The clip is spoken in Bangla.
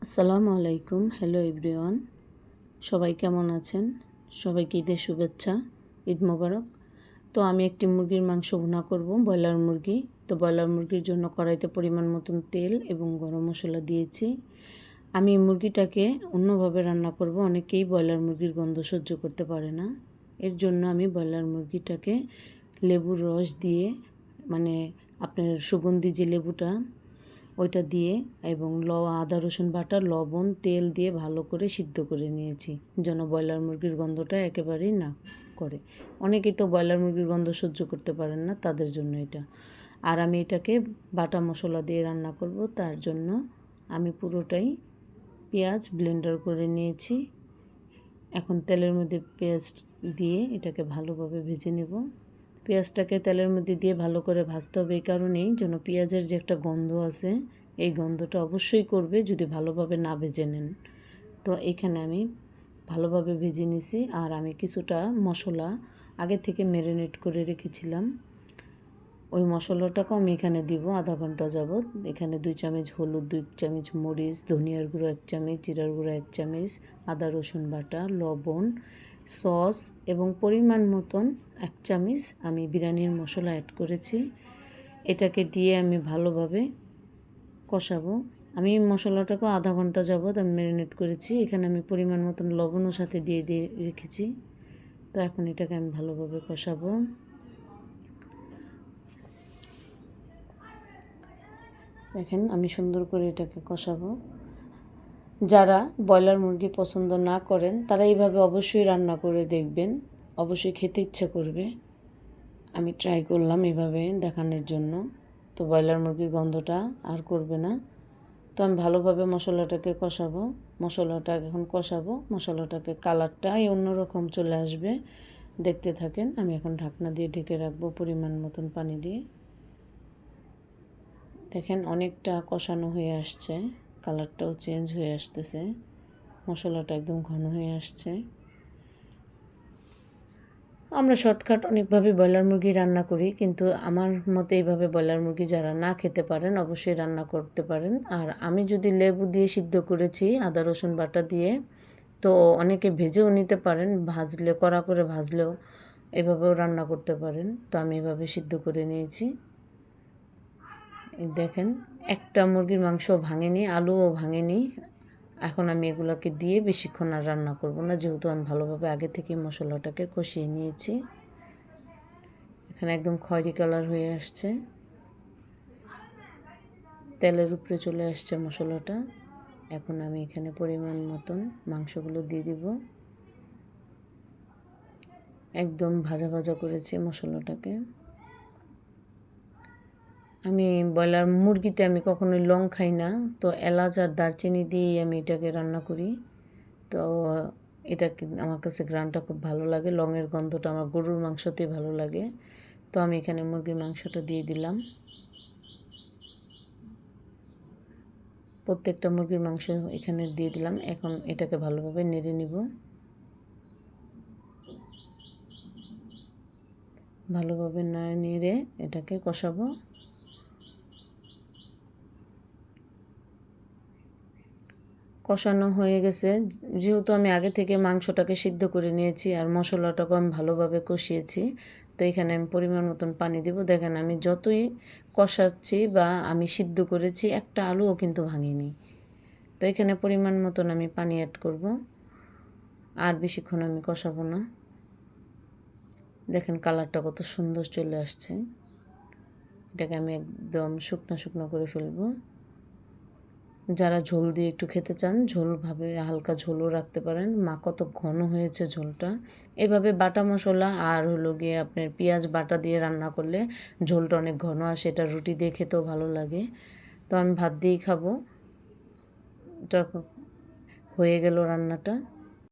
আসসালামু আলাইকুম। হ্যালো এভরিওয়ান, সবাই কেমন আছেন? সবাইকে ঈদের শুভেচ্ছা, ঈদ মোবারক। তো আমি একটি মুরগির মাংস ভুনা করব, ব্রয়লার মুরগি। তো ব্রয়লার মুরগির জন্য কড়াইতে পরিমাণ মতন তেল এবং গরম মশলা দিয়েছি। আমি মুরগিটাকে অন্যভাবে রান্না করব। অনেকেই ব্রয়লার মুরগির গন্ধ সহ্য করতে পারে না। এর জন্য আমি ব্রয়লার মুরগিটাকে লেবুর রস দিয়ে, মানে আপনার সুগন্ধি যে লেবুটা ওইটা দিয়ে এবং আদা রসুন বাটা, লবণ, তেল দিয়ে ভালো করে সিদ্ধ করে নিয়েছি, যেন ব্রয়লার মুরগির গন্ধটা একেবারেই না করে। অনেকেই তো ব্রয়লার মুরগির গন্ধ সহ্য করতে পারেন না, তাদের জন্য এটা। আর আমি এটাকে বাটা মশলা দিয়ে রান্না করব। তার জন্য আমি পুরোটাই পেঁয়াজ ব্লেন্ডার করে নিয়েছি। এখন তেলের মধ্যে পেঁয়াজ দিয়ে এটাকে ভালোভাবে ভেজে নেব। পেঁয়াজটাকে তেলের মধ্যে দিয়ে ভালো করে ভাজতে হবে এই কারণেই, যেন পেঁয়াজের যে একটা গন্ধ আছে এই গন্ধটা অবশ্যই করবে যদি ভালোভাবে না ভেজে নেন। তো এখানে আমি ভালোভাবে ভেজে নিছি। আর আমি কিছুটা মশলা আগে থেকে ম্যারিনেট করে রেখেছিলাম, ওই মশলাটাকেও আমি এখানে দিব আধা ঘন্টা যাবত। এখানে 2 চামচ হলুদ, 2 চামচ মরিচ, ধনিয়ার গুঁড়ো 1 চামচ, জিরার গুঁড়ো 1 চামচ, আদা রসুন বাটা, লবণ, সস এবং পরিমাণ মতন 1 চামচ আমি বিরিয়ানির মশলা অ্যাড করেছি। এটাকে দিয়ে আমি ভালোভাবে কষাবো। আমি মশলাটাকেও আধা ঘন্টা যাবত আমি ম্যারিনেট করেছি। এখানে আমি পরিমাণ মতন লবণও সাথে দিয়ে রেখেছি। তো এখন এটাকে আমি ভালোভাবে কষাবো। দেখেন আমি সুন্দর করে এটাকে কষাবো। যারা ব্রয়লার মুরগি পছন্দ না করেন তারা এইভাবে অবশ্যই রান্না করে দেখবেন, অবশ্যই খেতে ইচ্ছে করবে। আমি ট্রাই করলাম এভাবে দেখানোর জন্য। তো ব্রয়লার মুরগির গন্ধটা আর করবে না। তো আমি ভালোভাবে মশলাটাকে কষাবো। মশলাটা এখন কষাবো, মশলাটাকে কালারটাই অন্যরকম চলে আসবে। দেখতে থাকেন। আমি এখন ঢাকনা দিয়ে ঢেকে রাখবো পরিমাণ মতন পানি দিয়ে। দেখেন অনেকটা কষানো হয়ে আসছে, কালারটাও চেঞ্জ হয়ে আসতেছে, মশলাটা একদম ঘন হয়ে আসছে। আমরা শর্টকাট অনেকভাবে ব্রয়লার মুরগি রান্না করি, কিন্তু আমার মতে এইভাবে ব্রয়লার মুরগি যারা না খেতে পারেন অবশ্যই রান্না করতে পারেন। আর আমি যদি লেবু দিয়ে সিদ্ধ করেছি আদা রসুন বাটা দিয়ে, তো অনেকে ভেজেও নিতে পারেন, ভাজলে কড়া করে ভাজলেও এভাবেও রান্না করতে পারেন। তো আমি এভাবে সিদ্ধ করে নিয়েছি। দেখেন একটা মুরগির মাংস ভাঙেনি, আলুও ভাঙেনি। এখন আমি এগুলোকে দিয়ে বেশিক্ষণ আর রান্না করব না, যেহেতু আমি ভালোভাবে আগে থেকে মশলাটাকে কষিয়ে নিয়েছি। এখানে একদম খয়েরি কালার হয়ে আসছে, তেলের উপরে চলে আসছে মশলাটা। এখন আমি এখানে পরিমাণ মতন মাংসগুলো দিয়ে দিব। একদম ভাজা ভাজা করেছি মশলাটাকে। আমি ব্রয়লার মুরগিতে আমি কখনোই লং খাই না, তো এলাচ আর দারচিনি দিয়েই আমি এটাকে রান্না করি। তো এটা আমার কাছে ঘ্রাণটা খুব ভালো লাগে, লংয়ের গন্ধটা আমার গরুর মাংসতেই ভালো লাগে। তো আমি এখানে মুরগির মাংসটা দিয়ে দিলাম। প্রত্যেকটা মুরগির মাংস এখানে দিয়ে দিলাম। এখন এটাকে ভালোভাবে নেড়ে নিব। ভালোভাবে নেড়ে এটাকে কষাবো। কষানো হয়ে গেছে, যেহেতু আমি আগে থেকে মাংসটাকে সিদ্ধ করে নিয়েছি আর মশলাটাকে আমি ভালোভাবে কষিয়েছি। তো এখানে আমি পরিমাণ মতন পানি দেব। দেখেন আমি যতই কষাচ্ছি বা আমি সিদ্ধ করেছি, একটা আলুও কিন্তু ভাঙিনি। তো এখানে পরিমাণ মতন আমি পানি অ্যাড করব। আর বেশিক্ষণ আমি কষাবো না। দেখেন কালারটা কত সুন্দর চলে আসছে। এটাকে আমি একদম শুকনো শুকনো করে ফেলবো। যারা ঝোল দিয়ে একটু খেতে চান, ঝোলভাবে হালকা ঝোলও রাখতে পারেন। কত ঘন হয়েছে ঝোলটা। এভাবে বাটা মশলা আর হলো গিয়ে আপনার পেঁয়াজ বাটা দিয়ে রান্না করলে ঝোলটা অনেক ঘন আসে, এটা রুটি দিয়ে খেতেও ভালো লাগে। তো আমি ভাত দিয়েই খাবো। এটা হয়ে গেল রান্নাটা।